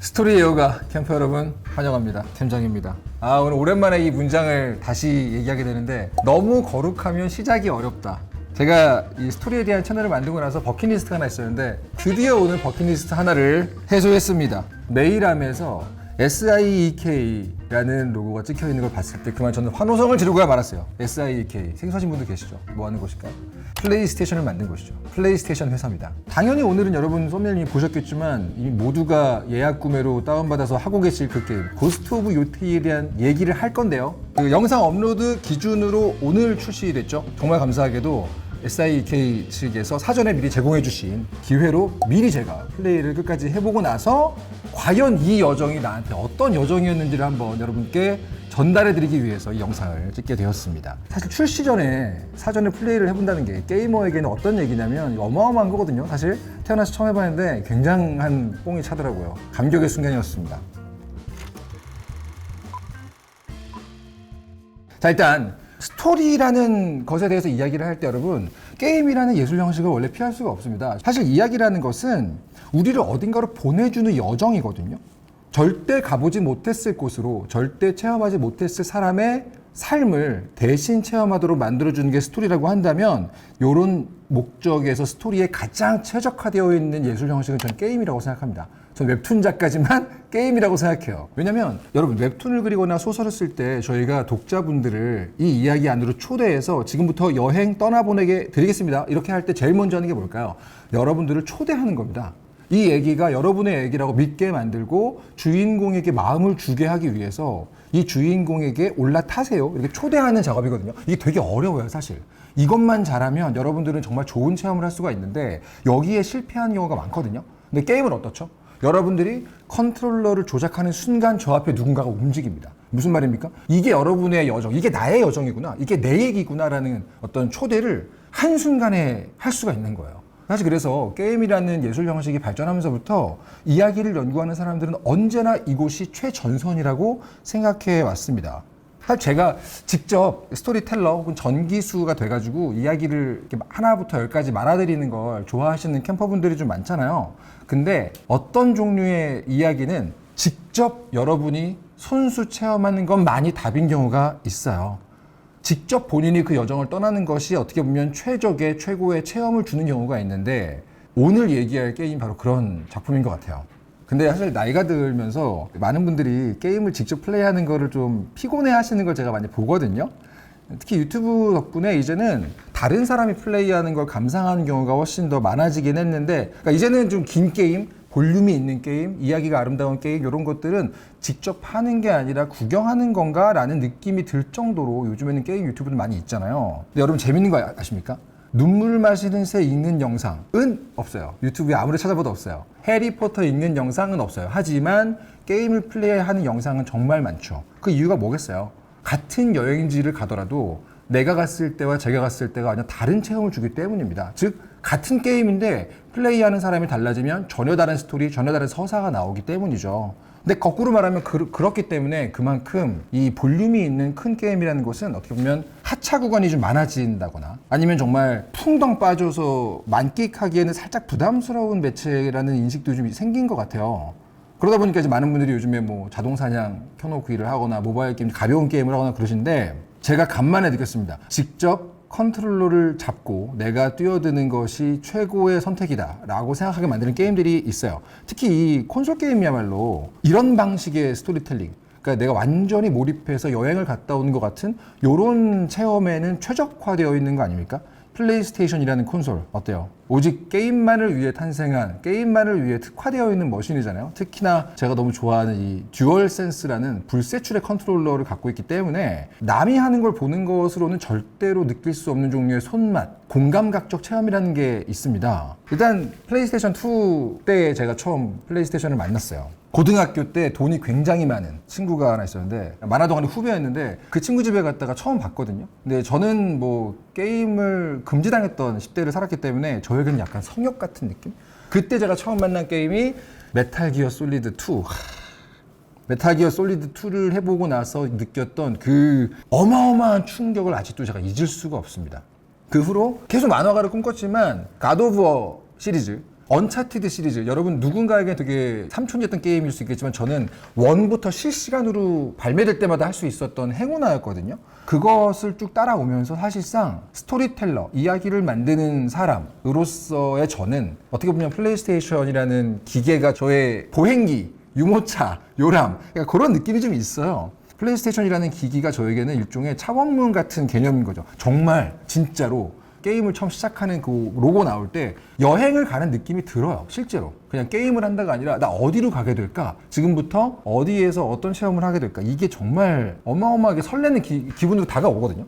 스토리 예요가 캠프 여러분 환영합니다. 팀장입니다. 오늘 오랜만에 이 문장을 다시 얘기하게 되는데 너무 거룩하면 시작이 어렵다. 제가 이 스토리에 대한 채널을 만들고 나서 버킷리스트가 하나 있었는데 드디어 오늘 버킷리스트 하나를 해소했습니다. 메일함에서 SIEK라는 로고가 찍혀 있는 걸 봤을 때 그만 저는 환호성을 지르고야 말았어요. SIEK 생소하신 분들 계시죠? 뭐 하는 곳일까요? 플레이스테이션을 만든 곳이죠. 플레이스테이션 회사입니다. 당연히 오늘은 여러분 썸네일님 보셨겠지만 이미 모두가 예약 구매로 다운받아서 하고 계실 그 게임 고스트 오브 요테이에 대한 얘기를 할 건데요. 그 영상 업로드 기준으로 오늘 출시됐죠. 정말 감사하게도 SIEK 측에서 사전에 미리 제공해 주신 기회로 미리 제가 플레이를 끝까지 해보고 나서 과연 이 여정이 나한테 어떤 여정이었는지를 한번 여러분께 전달해 드리기 위해서 이 영상을 찍게 되었습니다. 사실 출시 전에 사전에 플레이를 해본다는 게 게이머에게는 어떤 얘기냐면 어마어마한 거거든요. 사실 태어나서 처음 해봤는데 굉장한 뽕이 차더라고요. 감격의 순간이었습니다. 자, 일단 스토리라는 것에 대해서 이야기를 할 때 여러분 게임이라는 예술 형식을 원래 피할 수가 없습니다. 사실 이야기라는 것은 우리를 어딘가로 보내주는 여정이거든요. 절대 가보지 못했을 곳으로 절대 체험하지 못했을 사람의 삶을 대신 체험하도록 만들어주는 게 스토리라고 한다면 이런 목적에서 스토리에 가장 최적화되어 있는 예술 형식은 저는 게임이라고 생각합니다. 저는 웹툰 작가지만 게임이라고 생각해요. 왜냐면 여러분 웹툰을 그리거나 소설을 쓸 때 저희가 독자분들을 이 이야기 안으로 초대해서 지금부터 여행 떠나보내게 드리겠습니다. 이렇게 할 때 제일 먼저 하는 게 뭘까요? 여러분들을 초대하는 겁니다. 이 얘기가 여러분의 얘기라고 믿게 만들고 주인공에게 마음을 주게 하기 위해서 이 주인공에게 올라타세요. 이렇게 초대하는 작업이거든요. 이게 되게 어려워요, 사실. 이것만 잘하면 여러분들은 정말 좋은 체험을 할 수가 있는데 여기에 실패하는 경우가 많거든요. 근데 게임은 어떻죠? 여러분들이 컨트롤러를 조작하는 순간 저 앞에 누군가가 움직입니다. 무슨 말입니까? 이게 여러분의 여정, 이게 나의 여정이구나, 이게 내 얘기구나라는 어떤 초대를 한순간에 할 수가 있는 거예요. 사실 그래서 게임이라는 예술 형식이 발전하면서부터 이야기를 연구하는 사람들은 언제나 이곳이 최전선이라고 생각해 왔습니다. 사실 제가 직접 스토리텔러 혹은 전기수가 돼가지고 이야기를 이렇게 하나부터 열까지 말아드리는 걸 좋아하시는 캠퍼분들이 좀 많잖아요. 근데 어떤 종류의 이야기는 직접 여러분이 손수 체험하는 것만이 답인 경우가 있어요. 직접 본인이 그 여정을 떠나는 것이 어떻게 보면 최적의 최고의 체험을 주는 경우가 있는데 오늘 얘기할 게임 바로 그런 작품인 것 같아요. 근데 사실 나이가 들면서 많은 분들이 게임을 직접 플레이하는 거를 좀 피곤해 하시는 걸 제가 많이 보거든요. 특히 유튜브 덕분에 이제는 다른 사람이 플레이하는 걸 감상하는 경우가 훨씬 더 많아지긴 했는데 그러니까 이제는 좀 긴 게임, 볼륨이 있는 게임, 이야기가 아름다운 게임 이런 것들은 직접 하는 게 아니라 구경하는 건가 라는 느낌이 들 정도로 요즘에는 게임 유튜브도 많이 있잖아요. 근데 여러분 재밌는 거 아십니까? 눈물 마시는 새 읽는 영상은 없어요. 유튜브에 아무리 찾아봐도 없어요. 해리포터 읽는 영상은 없어요. 하지만 게임을 플레이하는 영상은 정말 많죠. 그 이유가 뭐겠어요? 같은 여행지를 가더라도 내가 갔을 때와 제가 갔을 때가 완전 다른 체험을 주기 때문입니다. 즉 같은 게임인데 플레이하는 사람이 달라지면 전혀 다른 스토리, 전혀 다른 서사가 나오기 때문이죠. 근데 거꾸로 말하면 그렇기 때문에 그만큼 이 볼륨이 있는 큰 게임이라는 것은 어떻게 보면 하차 구간이 좀 많아진다거나 아니면 정말 풍덩 빠져서 만끽하기에는 살짝 부담스러운 매체라는 인식도 좀 생긴 것 같아요. 그러다 보니까 이제 많은 분들이 요즘에 뭐 자동사냥 켜놓고 일을 하거나 모바일 게임, 가벼운 게임을 하거나 그러시는데 제가 간만에 느꼈습니다. 직접 컨트롤러를 잡고 내가 뛰어드는 것이 최고의 선택이다 라고 생각하게 만드는 게임들이 있어요. 특히 이 콘솔 게임이야말로 이런 방식의 스토리텔링, 그러니까 내가 완전히 몰입해서 여행을 갔다 오는 것 같은 이런 체험에는 최적화되어 있는 거 아닙니까? 플레이스테이션이라는 콘솔 어때요? 오직 게임만을 위해 탄생한, 게임만을 위해 특화되어 있는 머신이잖아요. 특히나 제가 너무 좋아하는 이 듀얼 센스라는 불세출의 컨트롤러를 갖고 있기 때문에 남이 하는 걸 보는 것으로는 절대로 느낄 수 없는 종류의 손맛, 공감각적 체험이라는 게 있습니다. 일단 플레이스테이션 2 때 제가 처음 플레이스테이션을 만났어요. 고등학교 때 돈이 굉장히 많은 친구가 하나 있었는데 만화동아리 후배였는데 그 친구 집에 갔다가 처음 봤거든요. 근데 저는 뭐 게임을 금지당했던 10대를 살았기 때문에 저에게는 약간 성역 같은 느낌? 그때 제가 처음 만난 게임이 메탈 기어 솔리드 2. 메탈 기어 솔리드 2를 해보고 나서 느꼈던 그 어마어마한 충격을 아직도 제가 잊을 수가 없습니다. 그 후로 계속 만화가를 꿈꿨지만 갓 오브 워 시리즈, 언차티드 시리즈, 여러분 누군가에게 되게 삼촌이었던 게임일 수 있겠지만 저는 1부터 실시간으로 발매될 때마다 할 수 있었던 행운아였거든요. 그것을 쭉 따라오면서 사실상 스토리텔러, 이야기를 만드는 사람으로서의 저는 어떻게 보면 플레이스테이션이라는 기계가 저의 보행기, 유모차, 요람, 그러니까 그런 느낌이 좀 있어요. 플레이스테이션이라는 기기가 저에게는 일종의 차원문 같은 개념인 거죠. 정말 진짜로 게임을 처음 시작하는 그 로고 나올 때 여행을 가는 느낌이 들어요. 실제로 그냥 게임을 한다가 아니라 나 어디로 가게 될까, 지금부터 어디에서 어떤 체험을 하게 될까, 이게 정말 어마어마하게 설레는 기분으로 다가오거든요.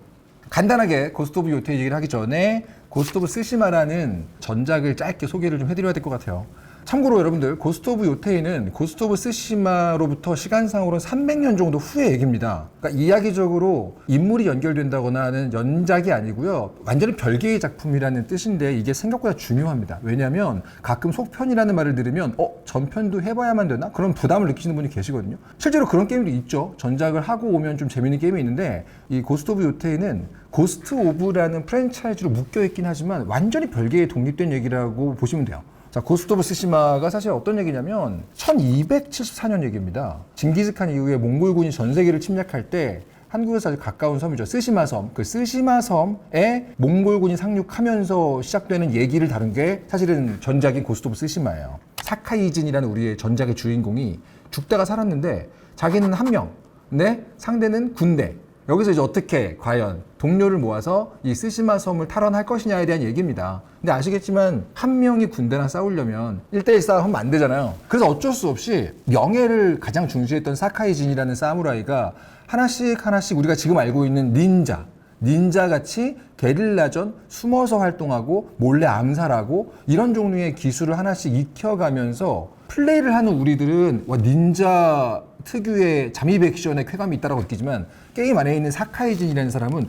간단하게 고스트 오브 요테이 얘기를 하기 전에 고스트 오브 스시마라는 전작을 짧게 소개를 좀 해드려야 될 것 같아요. 참고로 여러분들, 고스트 오브 요테이는 고스트 오브 스시마로부터 시간상으로는 300년 정도 후의 얘기입니다. 그러니까 이야기적으로 인물이 연결된다거나 하는 연작이 아니고요, 완전히 별개의 작품이라는 뜻인데 이게 생각보다 중요합니다. 왜냐하면 가끔 속편이라는 말을 들으면 전편도 해봐야만 되나? 그런 부담을 느끼시는 분이 계시거든요. 실제로 그런 게임도 있죠. 전작을 하고 오면 좀 재밌는 게임이 있는데, 이 고스트 오브 요테이는 고스트 오브라는 프랜차이즈로 묶여있긴 하지만 완전히 별개의 독립된 얘기라고 보시면 돼요. 자, 고스트 오브 스시마가 사실 어떤 얘기냐면 1274년 얘기입니다. 징기스칸 이후에 몽골군이 전 세계를 침략할 때 한국에서 아주 가까운 섬이죠. 스시마섬. 그 스시마섬에 몽골군이 상륙하면서 시작되는 얘기를 다룬 게 사실은 전작인 고스트 오브 스시마예요. 사카이진이라는 우리의 전작의 주인공이 죽다가 살았는데 자기는 한 명, 근데 상대는 군대. 여기서 이제 어떻게 과연 동료를 모아서 이 스시마 섬을 탈환할 것이냐에 대한 얘기입니다. 근데 아시겠지만 한 명이 군대랑 싸우려면 1대1 싸움하면 안 되잖아요. 그래서 어쩔 수 없이 명예를 가장 중시했던 사카이진이라는 사무라이가 하나씩 우리가 지금 알고 있는 닌자같이 게릴라전, 숨어서 활동하고 몰래 암살하고 이런 종류의 기술을 하나씩 익혀가면서 플레이를 하는 우리들은 닌자 특유의 잠입 액션의 쾌감이 있다고 느끼지만, 게임 안에 있는 사카이진이라는 사람은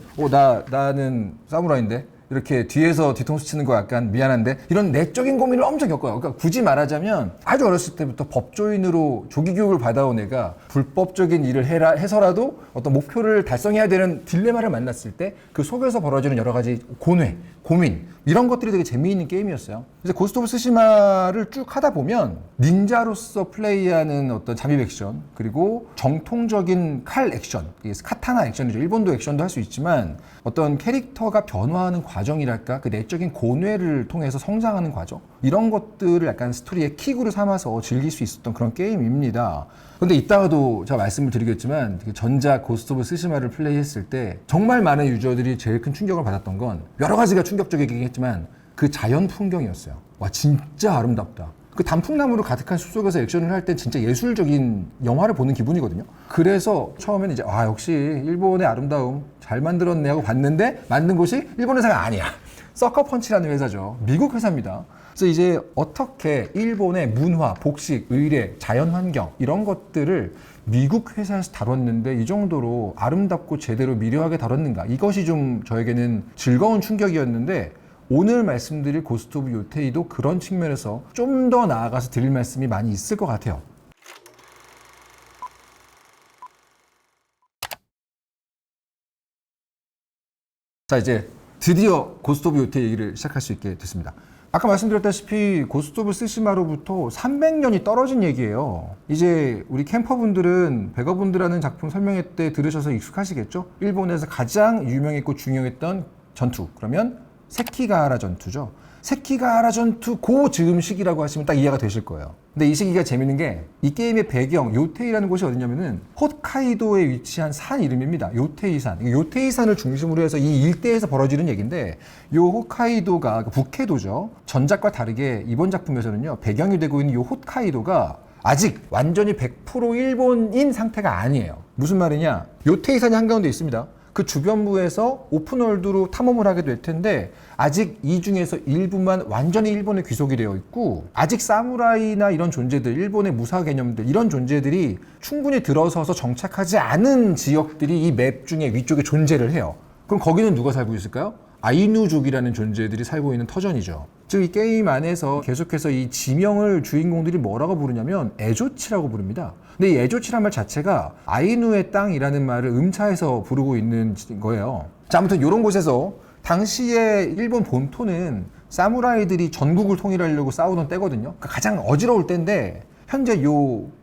나는 사무라이인데 이렇게 뒤에서 뒤통수 치는 거 약간 미안한데, 이런 내적인 고민을 엄청 겪어요. 그러니까 굳이 말하자면 아주 어렸을 때부터 법조인으로 조기 교육을 받아온 애가 불법적인 일을 해서라도 어떤 목표를 달성해야 되는 딜레마를 만났을 때 그 속에서 벌어지는 여러 가지 고민, 이런 것들이 되게 재미있는 게임이었어요. 그래서 고스트 오브 스시마를 쭉 하다 보면 닌자로서 플레이하는 어떤 잠입 액션, 그리고 정통적인 칼 액션, 카타나 액션이죠. 일본도 액션도 할 수 있지만 어떤 캐릭터가 변화하는 과정이랄까, 그 내적인 고뇌를 통해서 성장하는 과정, 이런 것들을 약간 스토리의 킥으로 삼아서 즐길 수 있었던 그런 게임입니다. 근데 이따가도 제가 말씀을 드리겠지만 전작 고스트 오브 스시마를 플레이했을 때 정말 많은 유저들이 제일 큰 충격을 받았던 건, 여러 가지가 충격적이긴 했지만 그 자연 풍경이었어요. 와, 진짜 아름답다. 그 단풍나무로 가득한 숲속에서 액션을 할 때 진짜 예술적인 영화를 보는 기분이거든요. 그래서 처음에는 이제 역시 일본의 아름다움 잘 만들었네 하고 봤는데, 만든 곳이 일본 회사가 아니야. 서커펀치라는 회사죠. 미국 회사입니다. 그래서 이제 어떻게 일본의 문화, 복식, 의례, 자연환경 이런 것들을 미국 회사에서 다뤘는데 이 정도로 아름답고 제대로 미려하게 다뤘는가, 이것이 좀 저에게는 즐거운 충격이었는데, 오늘 말씀드릴 고스트 오브 요테이도 그런 측면에서 좀 더 나아가서 드릴 말씀이 많이 있을 것 같아요. 자, 이제 드디어 고스트 오브 요테이 얘기를 시작할 수 있게 됐습니다. 아까 말씀드렸다시피 고스트 오브 스시마로부터 300년이 떨어진 얘기예요. 이제 우리 캠퍼분들은 백어분들하는 작품 설명회 때 들으셔서 익숙하시겠죠? 일본에서 가장 유명했고 중요했던 전투, 그러면 세키가하라 전투죠. 세키가하라 전투 고 즈음 시기라고 하시면 딱 이해가 되실 거예요. 근데 이 시기가 재밌는 게, 이 게임의 배경 요테이라는 곳이 어디냐면은 홋카이도에 위치한 산 이름입니다. 요테이산. 요테이산을 중심으로 해서 이 일대에서 벌어지는 얘기인데, 요 홋카이도가 북해도죠. 전작과 다르게 이번 작품에서는요, 배경이 되고 있는 요 홋카이도가 아직 완전히 100% 일본인 상태가 아니에요. 무슨 말이냐? 요테이산이 한가운데 있습니다. 그 주변부에서 오픈월드로 탐험을 하게 될 텐데, 아직 이 중에서 일부만 완전히 일본의 귀속이 되어 있고, 아직 사무라이나 이런 존재들, 일본의 무사 개념들, 이런 존재들이 충분히 들어서서 정착하지 않은 지역들이 이 맵 중에 위쪽에 존재를 해요. 그럼 거기는 누가 살고 있을까요? 아이누족이라는 존재들이 살고 있는 터전이죠. 즉, 이 게임 안에서 계속해서 이 지명을 주인공들이 뭐라고 부르냐면 에조치라고 부릅니다. 근데 이 에조치란 말 자체가 아이누의 땅이라는 말을 음차해서 부르고 있는 거예요. 자, 아무튼 이런 곳에서 당시에 일본 본토는 사무라이들이 전국을 통일하려고 싸우던 때거든요. 그러니까 가장 어지러울 때인데 현재 요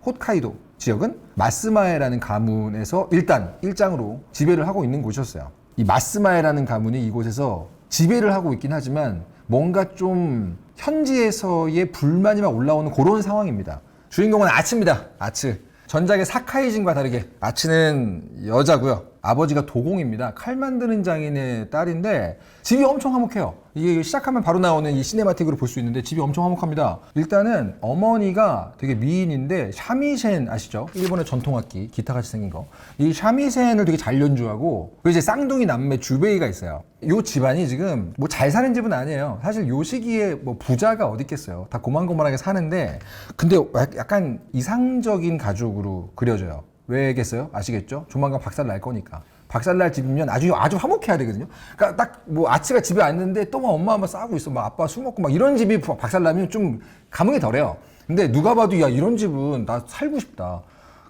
홋카이도 지역은 마스마에라는 가문에서 일단 일장으로 지배를 하고 있는 곳이었어요. 이 마스마에라는 가문이 이곳에서 지배를 하고 있긴 하지만 뭔가 좀 현지에서의 불만이 막 올라오는 그런 상황입니다. 주인공은 아츠입니다. 아츠. 전작의 사카이진과 다르게 아츠는 여자고요. 아버지가 도공입니다. 칼 만드는 장인의 딸인데 집이 엄청 화목해요. 이게 시작하면 바로 나오는 이 시네마틱으로 볼 수 있는데 집이 엄청 화목합니다. 일단은 어머니가 되게 미인인데 샤미센 아시죠? 일본의 전통악기 기타같이 생긴 거. 이 샤미센을 되게 잘 연주하고 그리고 이제 쌍둥이 남매 주베이가 있어요. 요 집안이 지금 뭐 잘 사는 집은 아니에요. 사실 요 시기에 뭐 부자가 어디 있겠어요. 다 고만고만하게 사는데 근데 약간 이상적인 가족으로 그려져요. 왜겠어요? 아시겠죠? 조만간 박살 날 거니까. 박살 날 집이면 아주 화목해야 되거든요. 그러니까 딱 뭐 아치가 집에 왔는데 또 막 엄마 싸우고 있어. 막 아빠 술 먹고 막 이런 집이 박살 나면 좀 감흥이 덜해요. 근데 누가 봐도 야 이런 집은 나 살고 싶다.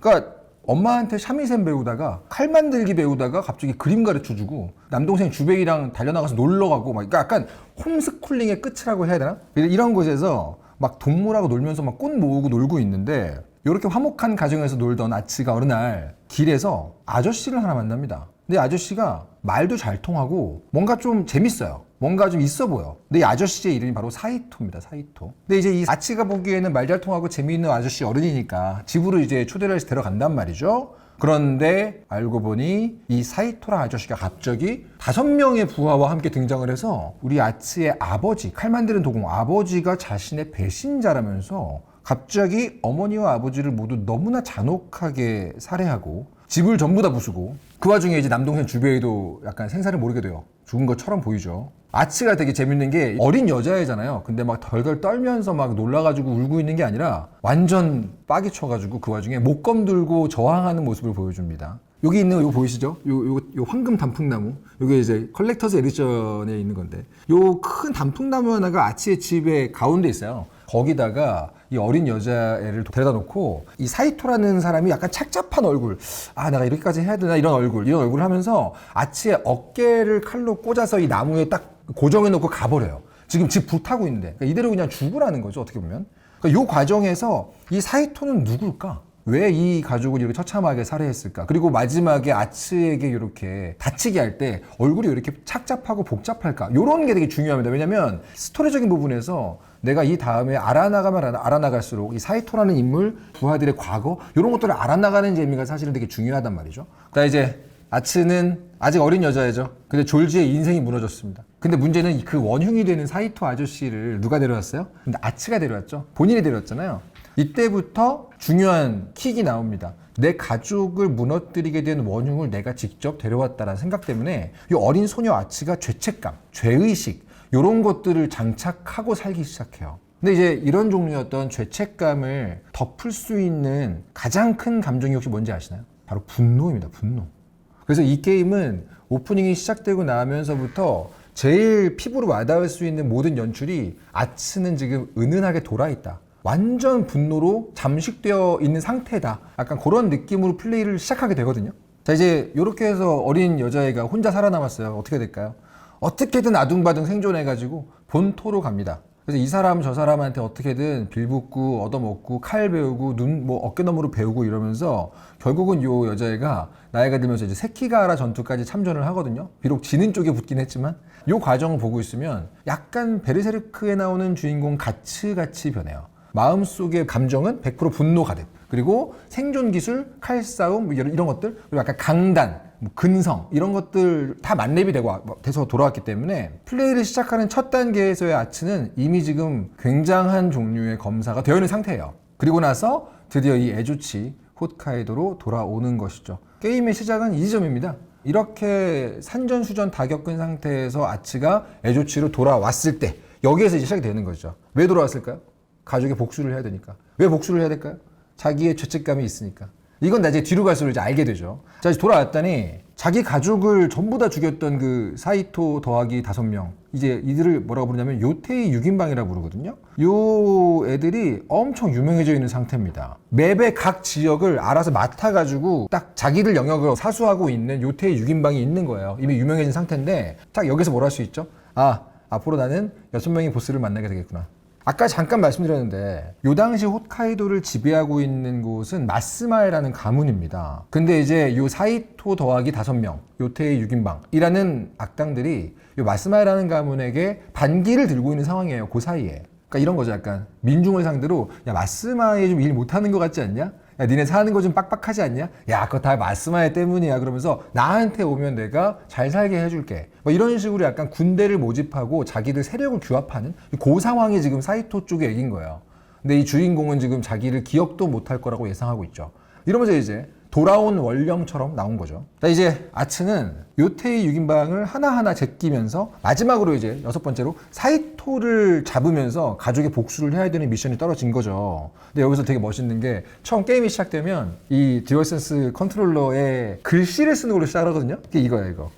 그러니까 엄마한테 샤미센 배우다가 칼 만들기 배우다가 갑자기 그림 가르쳐주고 남동생 주베이랑 달려나가서 놀러 가고 막 그러니까 약간 홈스쿨링의 끝이라고 해야 되나? 이런 곳에서 막 동물하고 놀면서 막 꽃 모으고 놀고 있는데 이렇게 화목한 가정에서 놀던 아치가 어느 날 길에서 아저씨를 하나 만납니다. 근데 아저씨가 말도 잘 통하고 뭔가 좀 재밌어요. 뭔가 좀 있어 보여. 근데 이 아저씨의 이름이 바로 사이토입니다. 사이토. 근데 이제 이 아치가 보기에는 말 잘 통하고 재미있는 아저씨 어른이니까 집으로 이제 초대를 해서 데려간단 말이죠. 그런데 알고 보니 이 사이토라 아저씨가 갑자기 5명의 부하와 함께 등장을 해서 우리 아치의 아버지, 칼 만드는 도공 아버지가 자신의 배신자라면서 갑자기 어머니와 아버지를 모두 너무나 잔혹하게 살해하고 집을 전부 다 부수고 그 와중에 이제 남동생 주베이도 약간 생사를 모르게 돼요. 죽은 것처럼 보이죠. 아치가 되게 재밌는 게 어린 여자애잖아요. 근데 막 덜덜 떨면서 막 놀라가지고 울고 있는 게 아니라 완전 빡이 쳐가지고 그 와중에 목검 들고 저항하는 모습을 보여줍니다. 여기 있는 거 보이시죠? 요 황금 단풍나무. 요게 이제 컬렉터스 에디션에 있는 건데 요 큰 단풍나무 하나가 아치의 집의 가운데 있어요. 거기다가 이 어린 여자애를 데려다 놓고 이 사이토라는 사람이 약간 착잡한 얼굴, 아 내가 이렇게까지 해야 되나 이런 얼굴을 하면서 아치의 어깨를 칼로 꽂아서 이 나무에 딱 고정해 놓고 가버려요. 지금 집 불타고 있는데 그러니까 이대로 그냥 죽으라는 거죠. 어떻게 보면. 그러니까 이 과정에서 이 사이토는 누굴까? 왜 이 가족을 이렇게 처참하게 살해했을까? 그리고 마지막에 아츠에게 이렇게 다치게 할 때 얼굴이 왜 이렇게 착잡하고 복잡할까? 이런 게 되게 중요합니다. 왜냐면 스토리적인 부분에서 내가 이 다음에 알아나가면 알아나갈수록 이 사이토라는 인물, 부하들의 과거 이런 것들을 알아나가는 재미가 사실은 되게 중요하단 말이죠. 그러니까 이제 아츠는 아직 어린 여자애죠. 근데 졸지의 인생이 무너졌습니다. 근데 문제는 그 원흉이 되는 사이토 아저씨를 누가 데려왔어요? 근데 아츠가 데려왔죠. 본인이 데려왔잖아요. 이때부터 중요한 킥이 나옵니다. 내 가족을 무너뜨리게 된 원흉을 내가 직접 데려왔다는 생각 때문에 이 어린 소녀 아츠가 죄책감, 죄의식 이런 것들을 장착하고 살기 시작해요. 근데 이제 이런 종류였던 죄책감을 덮을 수 있는 가장 큰 감정이 혹시 뭔지 아시나요? 바로 분노입니다. 분노. 그래서 이 게임은 오프닝이 시작되고 나면서부터 제일 피부로 와닿을 수 있는 모든 연출이 아츠는 지금 은은하게 돌아있다. 완전 분노로 잠식되어 있는 상태다. 약간 그런 느낌으로 플레이를 시작하게 되거든요. 자, 이제 이렇게 해서 어린 여자애가 혼자 살아남았어요. 어떻게 될까요? 어떻게든 아둥바둥 생존해가지고 본토로 갑니다. 그래서 이 사람 저 사람한테 어떻게든 빌붙고 얻어먹고 칼 배우고 어깨너머로 배우고 이러면서 결국은 요 여자애가 나이가 들면서 이제 세키가하라 전투까지 참전을 하거든요. 비록 지는 쪽에 붙긴 했지만 요 과정을 보고 있으면 약간 베르세르크에 나오는 주인공 가츠같이 변해요. 마음속의 감정은 100% 분노 가득. 그리고 생존 기술, 칼싸움 이런 것들, 그리고 약간 강단, 근성 이런 것들 다 만렙이 돼서 돌아왔기 때문에 플레이를 시작하는 첫 단계에서의 아츠는 이미 지금 굉장한 종류의 검사가 되어 있는 상태예요. 그리고 나서 드디어 이 에조치 홋카이도로 돌아오는 것이죠. 게임의 시작은 이 지점입니다. 이렇게 산전수전 다 겪은 상태에서 아츠가 에조치로 돌아왔을 때 여기에서 이제 시작이 되는 거죠. 왜 돌아왔을까요? 가족의 복수를 해야 되니까. 왜 복수를 해야 될까요? 자기의 죄책감이 있으니까. 이건 나중에 뒤로 갈수록 이제 알게 되죠. 자, 이제 돌아왔더니 자기 가족을 전부 다 죽였던 그 사이토 더하기 5명. 이제 이들을 뭐라고 부르냐면 요테이 6인방이라고 부르거든요. 요 애들이 엄청 유명해져 있는 상태입니다. 맵의 각 지역을 알아서 맡아가지고 딱 자기들 영역을 사수하고 있는 요테이 6인방이 있는 거예요. 이미 유명해진 상태인데 딱 여기서 뭘 할 수 있죠? 아, 앞으로 나는 6명의 보스를 만나게 되겠구나. 아까 잠깐 말씀드렸는데 요 당시 홋카이도를 지배하고 있는 곳은 마스마에라는 가문입니다. 근데 이제 요 사이토 더하기 5명, 요테이 6인방이라는 악당들이 요 마스마에라는 가문에게 반기를 들고 있는 상황이에요. 그 사이에. 그러니까 이런 거죠. 약간 민중을 상대로 야 마스마에 좀 일 못하는 것 같지 않냐? 야 니네 사는 거 좀 빡빡하지 않냐? 야 그거 다 마스마에 때문이야. 그러면서 나한테 오면 내가 잘 살게 해줄게. 뭐 이런 식으로 약간 군대를 모집하고 자기들 세력을 규합하는 그 상황이 지금 사이토 쪽의 얘기인 거예요. 근데 이 주인공은 지금 자기를 기억도 못할 거라고 예상하고 있죠. 이러면서 이제 돌아온 원령처럼 나온 거죠. 자, 이제 아츠는 요테이 6인방을 하나하나 제끼면서 마지막으로 이제 6번째로 사이토를 잡으면서 가족의 복수를 해야 되는 미션이 떨어진 거죠. 근데 여기서 되게 멋있는 게 처음 게임이 시작되면 이 듀얼센스 컨트롤러에 글씨를 쓰는 걸로 시작하거든요. 그게 이거예요, 이거.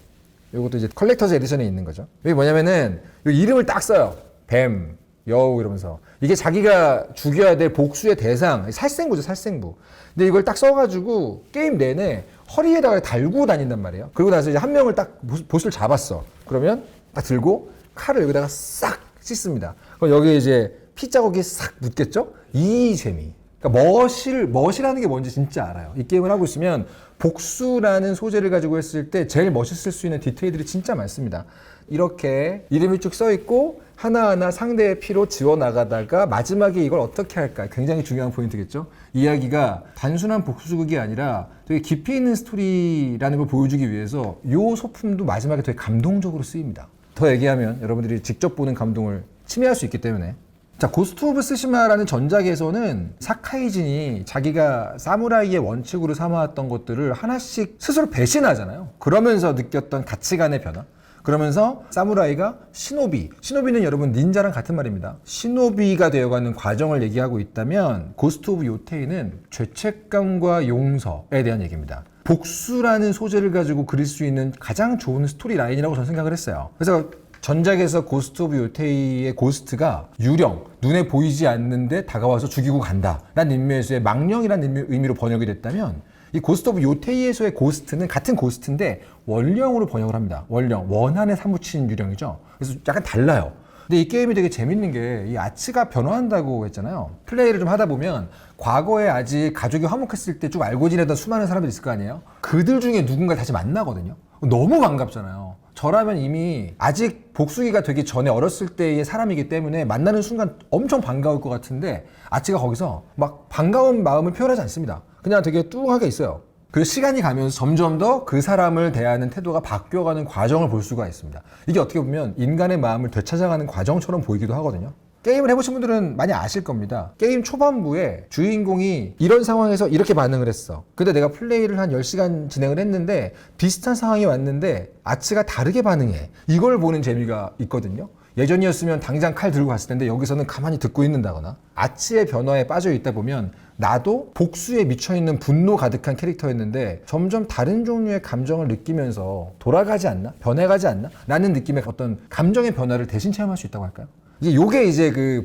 이것도 이제 컬렉터즈 에디션에 있는 거죠. 이게 뭐냐면은 이름을 딱 써요. 뱀, 여우 이러면서. 이게 자기가 죽여야 될 복수의 대상, 살생부죠, 살생부. 근데 이걸 딱 써가지고 게임 내내 허리에다가 달고 다닌단 말이에요. 그리고 나서 이제 한 명을 딱 보스를 잡았어. 그러면 딱 들고 칼을 여기다가 싹 씻습니다. 그럼 여기에 이제 피 자국이 싹 묻겠죠? 이 재미. 그러니까 멋이라는 게 뭔지 진짜 알아요. 이 게임을 하고 있으면 복수라는 소재를 가지고 했을 때 제일 멋있을 수 있는 디테일들이 진짜 많습니다. 이렇게 이름이 쭉 써 있고 하나하나 상대의 피로 지워나가다가 마지막에 이걸 어떻게 할까 굉장히 중요한 포인트겠죠. 이야기가 단순한 복수극이 아니라 되게 깊이 있는 스토리라는 걸 보여주기 위해서 이 소품도 마지막에 되게 감동적으로 쓰입니다. 더 얘기하면 여러분들이 직접 보는 감동을 침해할 수 있기 때문에. 자, 고스트 오브 스시마라는 전작에서는 사카이진이 자기가 사무라이의 원칙으로 삼아왔던 것들을 하나씩 스스로 배신하잖아요. 그러면서 느꼈던 가치관의 변화. 그러면서 사무라이가 시노비는 여러분 닌자랑 같은 말입니다. 시노비가 되어가는 과정을 얘기하고 있다면 고스트 오브 요테이는 죄책감과 용서에 대한 얘기입니다. 복수라는 소재를 가지고 그릴 수 있는 가장 좋은 스토리 라인이라고 저는 생각을 했어요. 그래서 전작에서 고스트 오브 요테이의 고스트가 유령, 눈에 보이지 않는데 다가와서 죽이고 간다 라는 의미에서의 망령이라는 의미로 번역이 됐다면 이 고스트 오브 요테이에서의 고스트는 같은 고스트인데 원령으로 번역을 합니다. 원령, 원한에 사무친 유령이죠. 그래서 약간 달라요. 근데 이 게임이 되게 재밌는 게 이 아츠가 변화한다고 했잖아요. 플레이를 좀 하다 보면 과거에 아직 가족이 화목했을 때 쭉 알고 지내던 수많은 사람들이 있을 거 아니에요? 그들 중에 누군가 다시 만나거든요. 너무 반갑잖아요. 저라면 이미 아직 복수기가 되기 전에 어렸을 때의 사람이기 때문에 만나는 순간 엄청 반가울 것 같은데 아츠가 거기서 막 반가운 마음을 표현하지 않습니다. 그냥 되게 뚱하게 있어요. 그 시간이 가면서 점점 더 그 사람을 대하는 태도가 바뀌어가는 과정을 볼 수가 있습니다. 이게 어떻게 보면 인간의 마음을 되찾아가는 과정처럼 보이기도 하거든요. 게임을 해보신 분들은 많이 아실 겁니다. 게임 초반부에 주인공이 이런 상황에서 이렇게 반응을 했어. 근데 내가 플레이를 한 10시간 진행을 했는데 비슷한 상황이 왔는데 아츠가 다르게 반응해. 이걸 보는 재미가 있거든요. 예전이었으면 당장 칼 들고 갔을 텐데 여기서는 가만히 듣고 있는다거나 아츠의 변화에 빠져 있다 보면 나도 복수에 미쳐있는 분노 가득한 캐릭터였는데 점점 다른 종류의 감정을 느끼면서 돌아가지 않나? 변해가지 않나? 라는 느낌의 어떤 감정의 변화를 대신 체험할 수 있다고 할까요? 요게 이제 그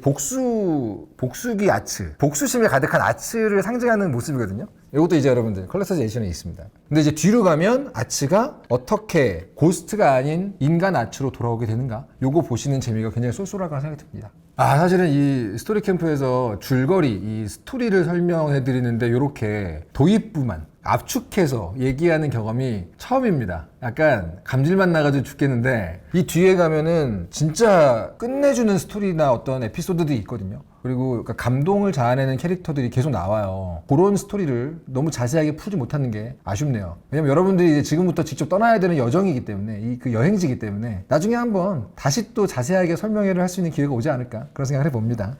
복수기 아츠, 복수심에 가득한 아츠를 상징하는 모습이거든요. 이것도 이제 여러분들 컬렉터즈 에디션에 있습니다. 근데 이제 뒤로 가면 아츠가 어떻게 고스트가 아닌 인간 아츠로 돌아오게 되는가? 요거 보시는 재미가 굉장히 쏠쏠할 거라 생각이 듭니다. 사실은 이 스토리 캠프에서 줄거리, 이 스토리를 설명해 드리는데 요렇게 도입부만 압축해서 얘기하는 경험이 처음입니다. 약간 감질만 나가지고 죽겠는데 이 뒤에 가면은 진짜 끝내주는 스토리나 어떤 에피소드들이 있거든요. 그리고 감동을 자아내는 캐릭터들이 계속 나와요. 그런 스토리를 너무 자세하게 풀지 못하는 게 아쉽네요. 왜냐면 여러분들이 이제 지금부터 직접 떠나야 되는 여정이기 때문에 그 여행지이기 때문에 나중에 한번 다시 또 자세하게 설명회를 할 수 있는 기회가 오지 않을까 그런 생각을 해봅니다.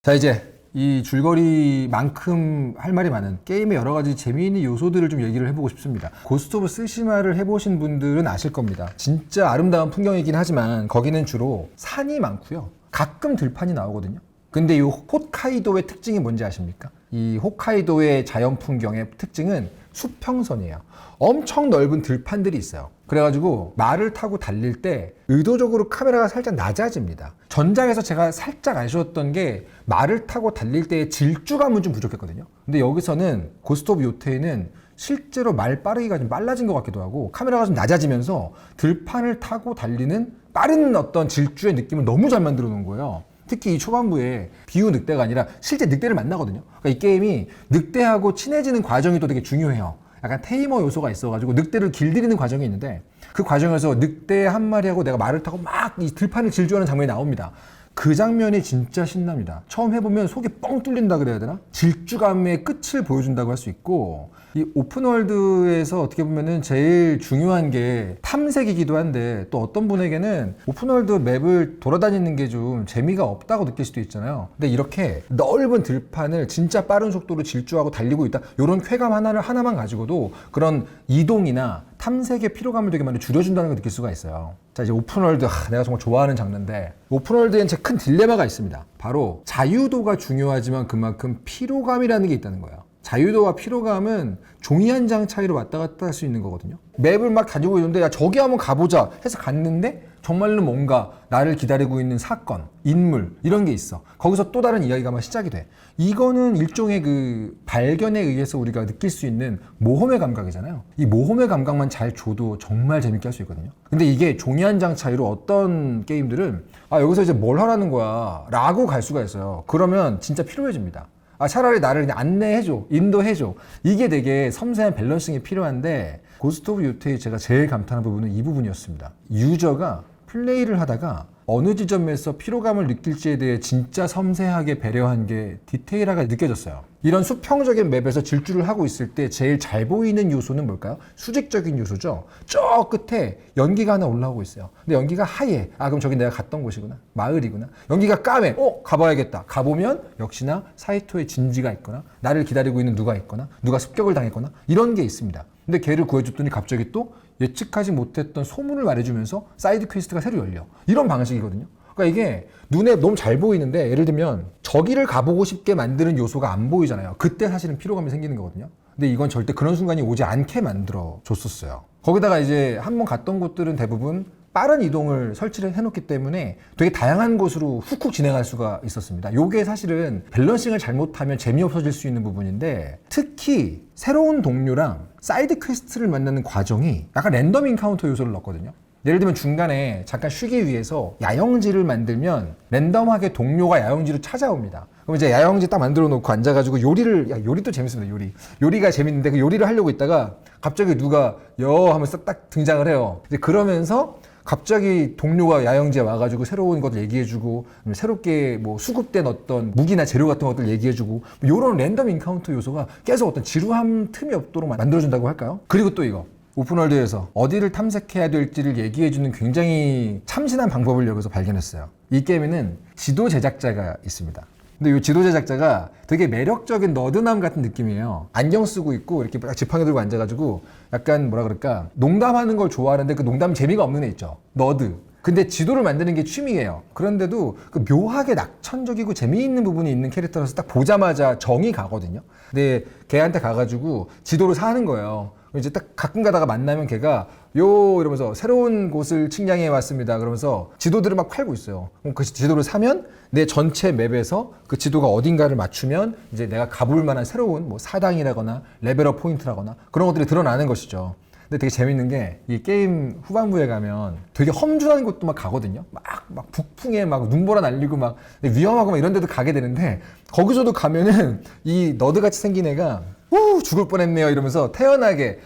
자, 이제 이 줄거리만큼 할 말이 많은 게임의 여러 가지 재미있는 요소들을 좀 얘기를 해보고 싶습니다. 고스트 오브 스시마를 해보신 분들은 아실 겁니다. 진짜 아름다운 풍경이긴 하지만 거기는 주로 산이 많고요. 가끔 들판이 나오거든요. 근데 이 홋카이도의 특징이 뭔지 아십니까? 이 홋카이도의 자연 풍경의 특징은 수평선이에요. 엄청 넓은 들판들이 있어요. 그래가지고 말을 타고 달릴 때 의도적으로 카메라가 살짝 낮아집니다. 전작에서 제가 살짝 아쉬웠던 게 말을 타고 달릴 때의 질주감은 좀 부족했거든요. 근데 여기서는 고스트 오브 요테이는 실제로 말 빠르기가 좀 빨라진 것 같기도 하고 카메라가 좀 낮아지면서 들판을 타고 달리는 빠른 어떤 질주의 느낌을 너무 잘 만들어 놓은 거예요. 특히 이 초반부에 비유 늑대가 아니라 실제 늑대를 만나거든요. 그러니까 이 게임이 늑대하고 친해지는 과정이 또 되게 중요해요. 약간 테이머 요소가 있어가지고 늑대를 길들이는 과정이 있는데 그 과정에서 늑대 한 마리하고 내가 말을 타고 막 이 들판을 질주하는 장면이 나옵니다. 그 장면이 진짜 신납니다. 처음 해보면 속이 뻥 뚫린다 그래야 되나? 질주감의 끝을 보여준다고 할 수 있고, 이 오픈월드에서 어떻게 보면은 제일 중요한 게 탐색이기도 한데 또 어떤 분에게는 오픈월드 맵을 돌아다니는 게 좀 재미가 없다고 느낄 수도 있잖아요. 근데 이렇게 넓은 들판을 진짜 빠른 속도로 질주하고 달리고 있다, 이런 쾌감 하나만 가지고도 그런 이동이나 탐색의 피로감을 되게 많이 줄여준다는 걸 느낄 수가 있어요. 자, 이제 오픈월드, 내가 정말 좋아하는 장르인데, 오픈월드엔 제 큰 딜레마가 있습니다. 바로 자유도가 중요하지만 그만큼 피로감이라는 게 있다는 거예요. 자유도와 피로감은 종이 한 장 차이로 왔다 갔다 할 수 있는 거거든요. 맵을 막 가지고 있는데 야 저기 한번 가보자 해서 갔는데 정말로 뭔가 나를 기다리고 있는 사건, 인물 이런 게 있어. 거기서 또 다른 이야기가 막 시작이 돼. 이거는 일종의 그 발견에 의해서 우리가 느낄 수 있는 모험의 감각이잖아요. 이 모험의 감각만 잘 줘도 정말 재밌게 할 수 있거든요. 근데 이게 종이 한 장 차이로 어떤 게임들은 여기서 이제 뭘 하라는 거야 라고 갈 수가 있어요. 그러면 진짜 피로해집니다. 차라리 나를 그냥 안내해줘, 인도해줘. 이게 되게 섬세한 밸런싱이 필요한데, 고스트 오브 요테이 제가 제일 감탄한 부분은 이 부분이었습니다. 유저가 플레이를 하다가 어느 지점에서 피로감을 느낄지에 대해 진짜 섬세하게 배려한 게 디테일하게 느껴졌어요. 이런 수평적인 맵에서 질주를 하고 있을 때 제일 잘 보이는 요소는 뭘까요? 수직적인 요소죠. 저 끝에 연기가 하나 올라오고 있어요. 근데 연기가 하얘. 그럼 저기 내가 갔던 곳이구나. 마을이구나. 연기가 까매. 가봐야겠다. 가보면 역시나 사이토의 진지가 있거나 나를 기다리고 있는 누가 있거나 누가 습격을 당했거나 이런 게 있습니다. 근데 걔를 구해줬더니 갑자기 또 예측하지 못했던 소문을 말해주면서 사이드 퀘스트가 새로 열려. 이런 방식이거든요. 그러니까 이게 눈에 너무 잘 보이는데, 예를 들면 저기를 가보고 싶게 만드는 요소가 안 보이잖아요. 그때 사실은 피로감이 생기는 거거든요. 근데 이건 절대 그런 순간이 오지 않게 만들어 줬었어요. 거기다가 이제 한번 갔던 곳들은 대부분 빠른 이동을 설치를 해놓기 때문에 되게 다양한 곳으로 훅훅 진행할 수가 있었습니다. 요게 사실은 밸런싱을 잘못하면 재미없어질 수 있는 부분인데, 특히 새로운 동료랑 사이드 퀘스트를 만나는 과정이 약간 랜덤 인카운터 요소를 넣었거든요. 예를 들면 중간에 잠깐 쉬기 위해서 야영지를 만들면 랜덤하게 동료가 야영지로 찾아옵니다. 그럼 이제 야영지 딱 만들어 놓고 앉아가지고 요리도 재밌습니다. 요리가 재밌는데 그 요리를 하려고 있다가 갑자기 누가 하면서 딱 등장을 해요. 이제 그러면서 갑자기 동료가 야영지에 와가지고 새로운 것들 얘기해주고, 새롭게 뭐 수급된 어떤 무기나 재료 같은 것들 얘기해주고, 이런 랜덤 인카운터 요소가 계속 어떤 지루함 틈이 없도록 만들어준다고 할까요? 그리고 또 이거 오픈월드에서 어디를 탐색해야 될지를 얘기해주는 굉장히 참신한 방법을 여기서 발견했어요. 이 게임에는 지도 제작자가 있습니다. 근데 이 지도 제작자가 되게 매력적인 너드남 같은 느낌이에요. 안경 쓰고 있고 이렇게 지팡이 들고 앉아가지고 약간 뭐라 그럴까, 농담하는 걸 좋아하는데 그 농담 재미가 없는 애 있죠. 너드. 근데 지도를 만드는 게 취미예요. 그런데도 그 묘하게 낙천적이고 재미있는 부분이 있는 캐릭터라서 딱 보자마자 정이 가거든요. 근데 걔한테 가가지고 지도를 사는 거예요. 이제 딱 가끔 가다가 만나면 걔가 이러면서 새로운 곳을 측량해 왔습니다. 그러면서 지도들을 막 팔고 있어요. 그럼 그 지도를 사면 내 전체 맵에서 그 지도가 어딘가를 맞추면 이제 내가 가볼 만한 새로운 뭐 사당이라거나 레벨업 포인트라거나 그런 것들이 드러나는 것이죠. 근데 되게 재밌는 게 이 게임 후반부에 가면 되게 험준한 곳도 막 가거든요. 막 북풍에 막 눈보라 날리고 막 위험하고 막 이런 데도 가게 되는데, 거기서도 가면은 이 너드같이 생긴 애가 죽을 뻔했네요 이러면서 태연하게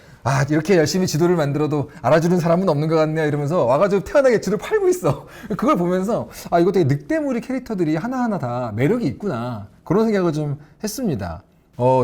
이렇게 열심히 지도를 만들어도 알아주는 사람은 없는 것 같네요 이러면서 와가지고 태연하게 지도를 팔고 있어. 그걸 보면서 이거 되게 늑대무리 캐릭터들이 하나하나 다 매력이 있구나, 그런 생각을 좀 했습니다.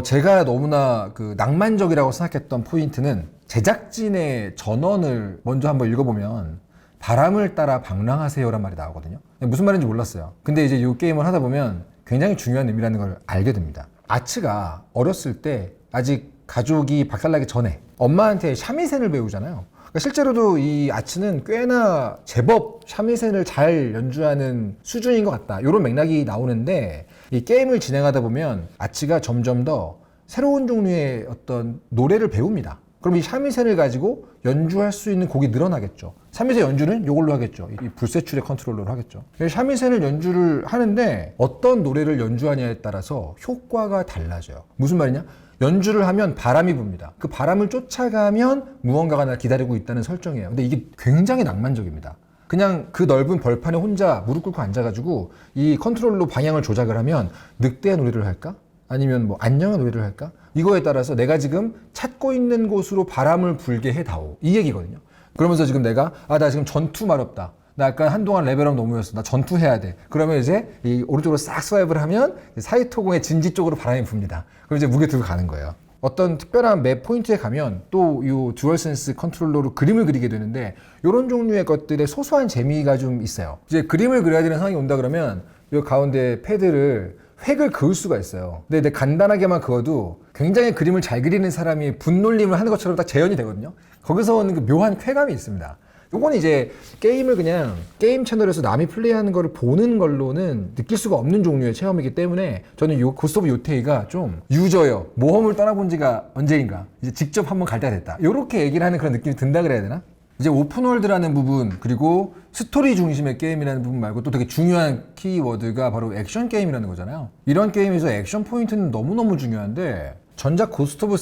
제가 너무나 그 낭만적이라고 생각했던 포인트는 제작진의 전원을 먼저 한번 읽어보면 바람을 따라 방랑하세요란 말이 나오거든요. 무슨 말인지 몰랐어요. 근데 이제 이 게임을 하다 보면 굉장히 중요한 의미라는 걸 알게 됩니다. 아츠가 어렸을 때 아직 가족이 박살나기 전에 엄마한테 샤미센을 배우잖아요. 그러니까 실제로도 이 아츠는 꽤나 제법 샤미센을 잘 연주하는 수준인 것 같다, 이런 맥락이 나오는데, 이 게임을 진행하다 보면 아츠가 점점 더 새로운 종류의 어떤 노래를 배웁니다. 그럼 이 삼위센을 가지고 연주할 수 있는 곡이 늘어나겠죠. 삼위센 연주는 이걸로 하겠죠. 이 불세출의 컨트롤러로 하겠죠. 삼위센을 연주를 하는데 어떤 노래를 연주하냐에 따라서 효과가 달라져요. 무슨 말이냐? 연주를 하면 바람이 붑니다. 그 바람을 쫓아가면 무언가가 날 기다리고 있다는 설정이에요. 근데 이게 굉장히 낭만적입니다. 그냥 그 넓은 벌판에 혼자 무릎 꿇고 앉아가지고 이 컨트롤로 방향을 조작을 하면 늑대의 노래를 할까? 아니면 뭐 안녕한 노래를 할까? 이거에 따라서 내가 지금 찾고 있는 곳으로 바람을 불게 해다오. 이 얘기거든요. 그러면서 지금 내가 나 지금 전투 마렵다. 나 약간 한동안 레벨업 너무였어. 나 전투해야 돼. 그러면 이제 이 오른쪽으로 싹 스와이프를 하면 사이토공의 진지 쪽으로 바람이 붑니다. 그럼 이제 무게 들고 가는 거예요. 어떤 특별한 맵 포인트에 가면 또 이 듀얼센스 컨트롤러로 그림을 그리게 되는데 이런 종류의 것들의 소소한 재미가 좀 있어요. 이제 그림을 그려야 되는 상황이 온다 그러면 이 가운데 패드를 획을 그을 수가 있어요. 근데 간단하게만 그어도 굉장히 그림을 잘 그리는 사람이 분놀림을 하는 것처럼 딱 재현이 되거든요. 거기서 오는 그 묘한 쾌감이 있습니다. 요건 이제 게임을 그냥 게임 채널에서 남이 플레이하는 거를 보는 걸로는 느낄 수가 없는 종류의 체험이기 때문에 저는 요 고스트 오브 요테이가 좀 유저요. 모험을 떠나본 지가 언제인가. 이제 직접 한번 갈 때가 됐다. 요렇게 얘기를 하는 그런 느낌이 든다 그래야 되나? 이제 오픈월드라는 부분 그리고 스토리 중심의 게임이라는 부분 말고 또 되게 중요한 키워드가 바로 액션 게임이라는 거잖아요. 이런 게임에서 액션 포인트는 너무너무 중요한데 전작 고스트 오브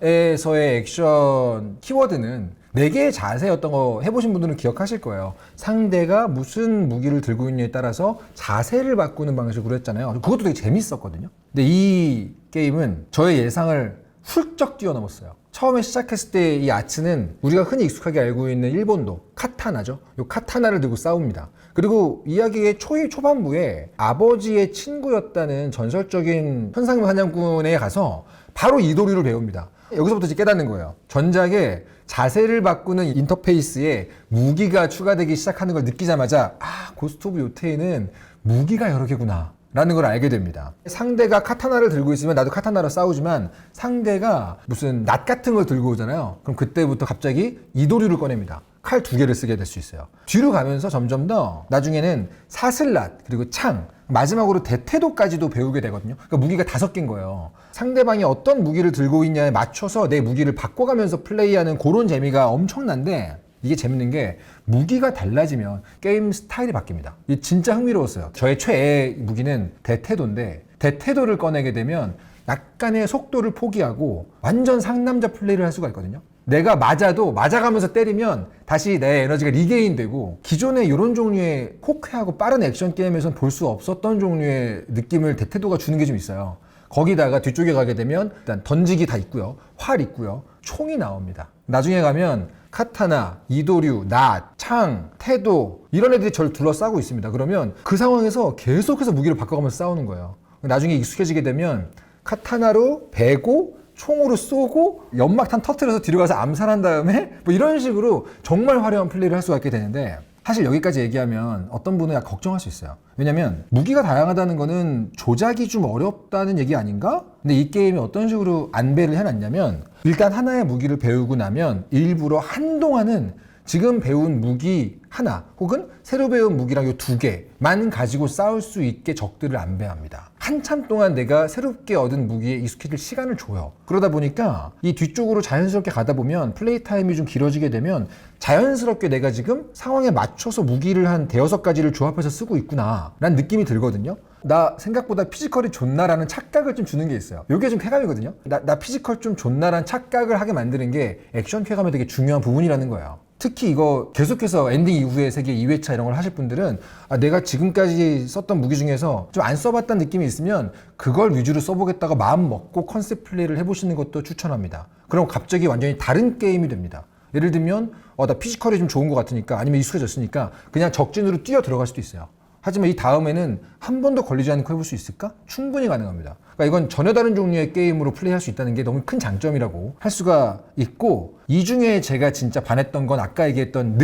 스시마에서의 액션 키워드는 4개의 자세였던 거 해보신 분들은 기억하실 거예요. 상대가 무슨 무기를 들고 있느냐에 따라서 자세를 바꾸는 방식으로 했잖아요. 그것도 되게 재밌었거든요. 근데 이 게임은 저의 예상을 훌쩍 뛰어넘었어요. 처음에 시작했을 때 이 아츠는 우리가 흔히 익숙하게 알고 있는 일본도 카타나죠. 이 카타나를 들고 싸웁니다. 그리고 이야기의 초반부에 아버지의 친구였다는 전설적인 현상금 사냥꾼에 가서 바로 이도류를 배웁니다. 여기서부터 이제 깨닫는 거예요. 전작에 자세를 바꾸는 인터페이스에 무기가 추가되기 시작하는 걸 느끼자마자 고스트 오브 요테이는 무기가 여러 개구나 라는 걸 알게 됩니다. 상대가 카타나를 들고 있으면 나도 카타나로 싸우지만 상대가 무슨 낫 같은 걸 들고 오잖아요. 그럼 그때부터 갑자기 이도류를 꺼냅니다. 칼 2개를 쓰게 될 수 있어요. 뒤로 가면서 점점 더 나중에는 사슬낫 그리고 창 마지막으로 대테도까지도 배우게 되거든요. 그러니까 무기가 5개인 거예요. 상대방이 어떤 무기를 들고 있냐에 맞춰서 내 무기를 바꿔가면서 플레이하는 그런 재미가 엄청난데 이게 재밌는 게 무기가 달라지면 게임 스타일이 바뀝니다. 이게 진짜 흥미로웠어요. 저의 최애 무기는 대테도인데 대테도를 꺼내게 되면 약간의 속도를 포기하고 완전 상남자 플레이를 할 수가 있거든요. 내가 맞아도 맞아가면서 때리면 다시 내 에너지가 리게인 되고 기존의 이런 종류의 호쾌하고 빠른 액션 게임에선 볼 수 없었던 종류의 느낌을 대테도가 주는 게 좀 있어요. 거기다가 뒤쪽에 가게 되면 일단 던지기 다 있고요. 활 있고요. 총이 나옵니다. 나중에 가면 카타나, 이도류, 낫, 창, 태도 이런 애들이 저를 둘러싸고 있습니다. 그러면 그 상황에서 계속해서 무기를 바꿔가면서 싸우는 거예요. 나중에 익숙해지게 되면 카타나로 베고 총으로 쏘고 연막탄 터트려서 뒤로 가서 암살한 다음에 뭐 이런 식으로 정말 화려한 플레이를 할 수가 있게 되는데 사실 여기까지 얘기하면 어떤 분은 걱정할 수 있어요. 왜냐면 무기가 다양하다는 거는 조작이 좀 어렵다는 얘기 아닌가? 근데 이 게임이 어떤 식으로 안배를 해놨냐면 일단 하나의 무기를 배우고 나면 일부러 한동안은 지금 배운 무기 하나 혹은 새로 배운 무기랑 요 2개만 가지고 싸울 수 있게 적들을 안배합니다. 한참 동안 내가 새롭게 얻은 무기에 익숙해질 시간을 줘요. 그러다 보니까 이 뒤쪽으로 자연스럽게 가다 보면 플레이 타임이 좀 길어지게 되면 자연스럽게 내가 지금 상황에 맞춰서 무기를 한 5-6가지를 조합해서 쓰고 있구나 라는 느낌이 들거든요. 나 생각보다 피지컬이 좋나라는 착각을 좀 주는 게 있어요. 이게 좀 쾌감이거든요. 나 피지컬 좀 좋나라는 착각을 하게 만드는 게 액션 쾌감의 되게 중요한 부분이라는 거예요. 특히 이거 계속해서 엔딩 이후에 세계 2회차 이런 걸 하실 분들은 내가 지금까지 썼던 무기 중에서 좀 안 써봤다는 느낌이 있으면 그걸 위주로 써보겠다고 마음 먹고 컨셉 플레이를 해보시는 것도 추천합니다. 그럼 갑자기 완전히 다른 게임이 됩니다. 예를 들면 나 피지컬이 좀 좋은 것 같으니까 아니면 익숙해졌으니까 그냥 적진으로 뛰어 들어갈 수도 있어요. 하지만 이 다음에는 한 번도 걸리지 않고 해볼 수 있을까? 충분히 가능합니다. 그러니까 이건 전혀 다른 종류의 게임으로 플레이할 수 있다는 게 너무 큰 장점이라고 할 수가 있고 이 중에 제가 진짜 반했던 건 아까 얘기했던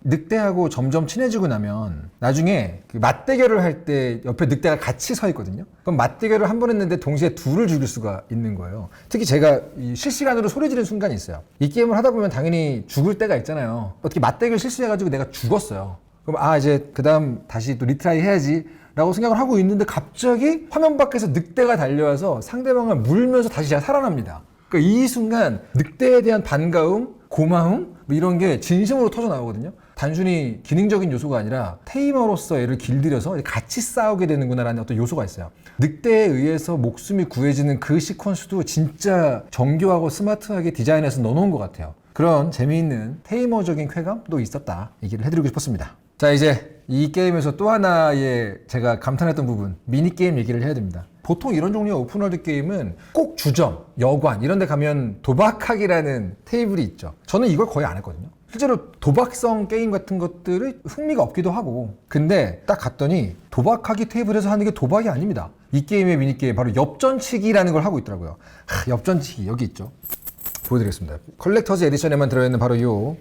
늑대하고 점점 친해지고 나면 나중에 그 맞대결을 할 때 옆에 늑대가 같이 서 있거든요. 그럼 맞대결을 한 번 했는데 동시에 2를 죽일 수가 있는 거예요. 특히 제가 실시간으로 소리 지르는 순간이 있어요. 이 게임을 하다 보면 당연히 죽을 때가 있잖아요. 어떻게 맞대결 실수해가지고 내가 죽었어요. 그럼 이제 그 다음 다시 또 리트라이 해야지 라고 생각을 하고 있는데 갑자기 화면 밖에서 늑대가 달려와서 상대방을 물면서 다시 제가 살아납니다. 그러니까 이 순간 늑대에 대한 반가움, 고마움 뭐 이런 게 진심으로 터져 나오거든요. 단순히 기능적인 요소가 아니라 테이머로서 얘를 길들여서 같이 싸우게 되는구나라는 어떤 요소가 있어요. 늑대에 의해서 목숨이 구해지는 그 시퀀스도 진짜 정교하고 스마트하게 디자인해서 넣어놓은 것 같아요. 그런 재미있는 테이머적인 쾌감도 있었다 얘기를 해드리고 싶었습니다. 자, 이제 이 게임에서 또 하나의 제가 감탄했던 부분, 미니게임 얘기를 해야 됩니다. 보통 이런 종류의 오픈월드 게임은 꼭 주점, 여관 이런 데 가면 도박하기라는 테이블이 있죠. 저는 이걸 거의 안 했거든요. 실제로 도박성 게임 같은 것들이 흥미가 없기도 하고, 근데 딱 갔더니 도박하기 테이블에서 하는 게 도박이 아닙니다. 이 게임의 미니게임 바로 엽전치기라는 걸 하고 있더라고요. 엽전치기 여기 있죠. 보여드리겠습니다. 컬렉터즈 에디션에만 들어있는 바로 요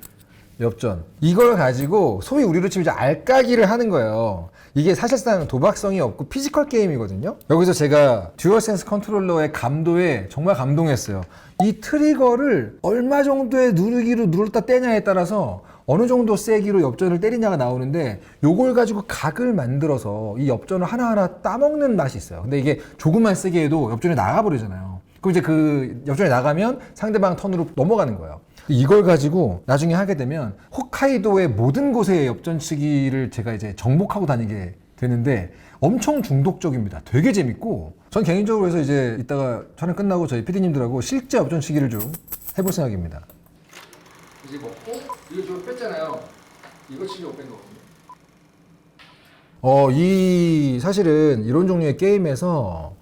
엽전, 이걸 가지고 소위 우리로 치면 이제 알까기를 하는 거예요. 이게 사실상 도박성이 없고 피지컬 게임이거든요. 여기서 제가 듀얼센스 컨트롤러의 감도에 정말 감동했어요. 이 트리거를 얼마 정도의 누르기로 눌렀다 떼냐에 따라서 어느 정도 세기로 엽전을 때리냐가 나오는데, 요걸 가지고 각을 만들어서 이 엽전을 하나하나 따먹는 맛이 있어요. 근데 이게 조금만 세게 해도 엽전이 나가버리잖아요. 그럼 이제 그 엽전이 나가면 상대방 턴으로 넘어가는 거예요. 이걸 가지고 나중에 하게 되면 홋카이도의 모든 곳에 엽전치기를 제가 이제 정복하고 다니게 되는데 엄청 중독적입니다. 되게 재밌고, 전 개인적으로 해서 이제 이따가 촬영 끝나고 저희 PD님들하고 실제 엽전치기를 좀 해볼 생각입니다. 이제 먹고 이거 좀 뺐잖아요. 이거 치려고 뺀 거거든요. 사실은 이런 종류의 게임에서